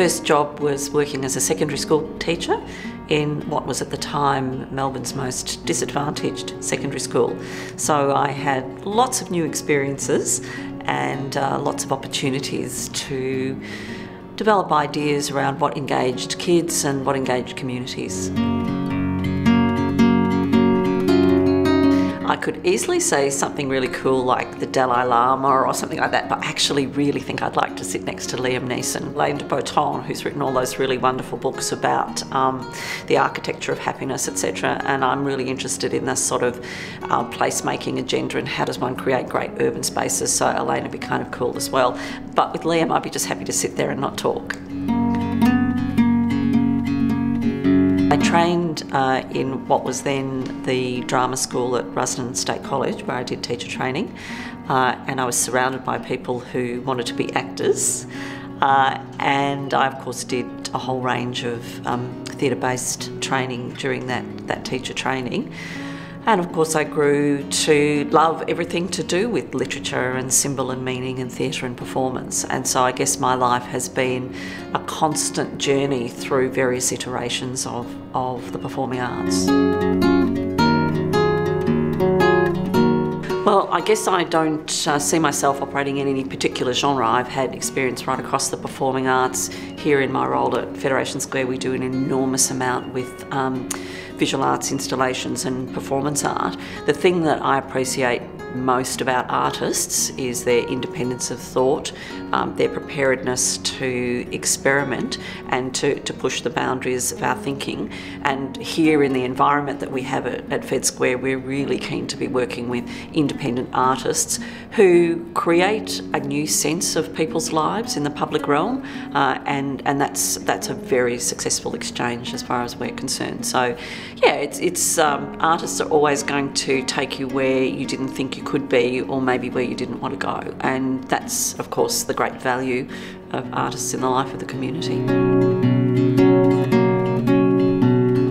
first job was working as a secondary school teacher in what was at the time Melbourne's most disadvantaged secondary school. So I had lots of new experiences and lots of opportunities to develop ideas around what engaged kids and what engaged communities. I could easily say something really cool like the Dalai Lama or something like that, but I actually really think I'd like to sit next to Liam Neeson, Liam Neeson, who's written all those really wonderful books about the architecture of happiness, etc. And I'm really interested in this sort of placemaking agenda and how does one create great urban spaces, so Elaine would be kind of cool as well. But with Liam, I'd be just happy to sit there and not talk. I trained in what was then the drama school at Rusden State College, where I did teacher training, and I was surrounded by people who wanted to be actors, and I of course did a whole range of theatre-based training during that teacher training. And of course I grew to love everything to do with literature and symbol and meaning and theatre and performance. And so I guess my life has been a constant journey through various iterations of the performing arts. Well, I guess I don't see myself operating in any particular genre. I've had experience right across the performing arts. Here in my role at Federation Square, we do an enormous amount with visual arts installations and performance art. The thing that I appreciate most about artists is their independence of thought, their preparedness to experiment and to push the boundaries of our thinking. And here in the environment that we have at Fed Square, we're really keen to be working with independent artists who create a new sense of people's lives in the public realm, and that's a very successful exchange as far as we're concerned. So yeah, it's artists are always going to take you where you didn't think you could be, or maybe where you didn't want to go, and that's of course the great value of artists in the life of the community.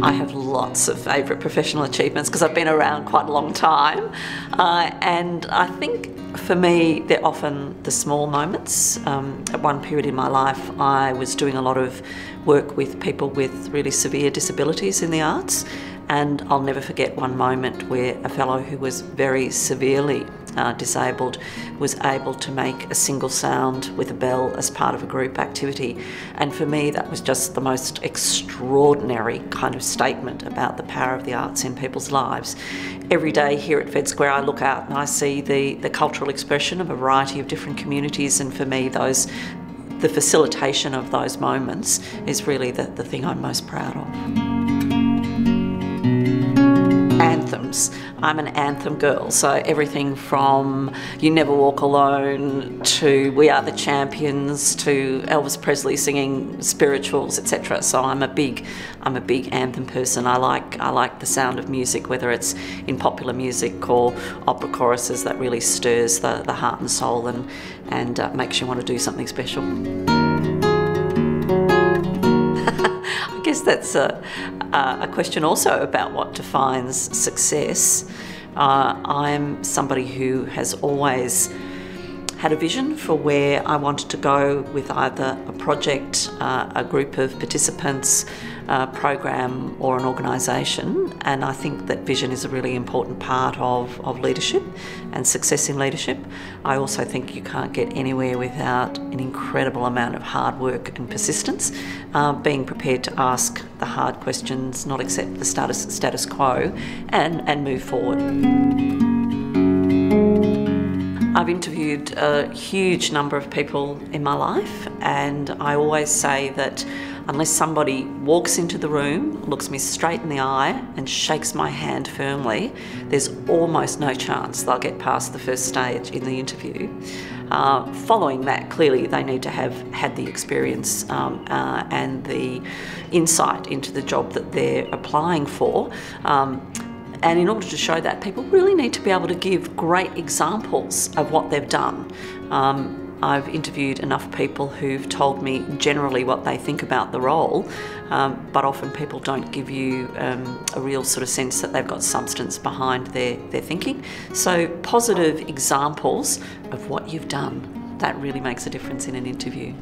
I have lots of favourite professional achievements because I've been around quite a long time, and I think for me they're often the small moments. At one period in my life I was doing a lot of work with people with really severe disabilities in the arts, and I'll never forget one moment where a fellow who was very severely disabled was able to make a single sound with a bell as part of a group activity. And for me that was just the most extraordinary kind of statement about the power of the arts in people's lives. Every day here at Fed Square I look out and I see the cultural expression of a variety of different communities, and for me the facilitation of those moments is really the thing I'm most proud of. Anthems. I'm an anthem girl, so everything from You Never Walk Alone to We Are the Champions to Elvis Presley singing spirituals, etc. So I'm a big anthem person. I like the sound of music, whether it's in popular music or opera choruses. That really stirs the heart and soul and makes you want to do something special. I guess that's a question also about what defines success. I'm somebody who has always had a vision for where I wanted to go with either a project, a group of participants, a program or an organisation, and I think that vision is a really important part of leadership and success in leadership. I also think you can't get anywhere without an incredible amount of hard work and persistence, being prepared to ask the hard questions, not accept the status quo, and move forward. I've interviewed a huge number of people in my life, and I always say that unless somebody walks into the room, looks me straight in the eye and shakes my hand firmly, there's almost no chance they'll get past the first stage in the interview. Following that, clearly they need to have had the experience and the insight into the job that they're applying for. And in order to show that, people really need to be able to give great examples of what they've done. I've interviewed enough people who've told me generally what they think about the role, but often people don't give you a real sort of sense that they've got substance behind their thinking. So positive examples of what you've done, that really makes a difference in an interview.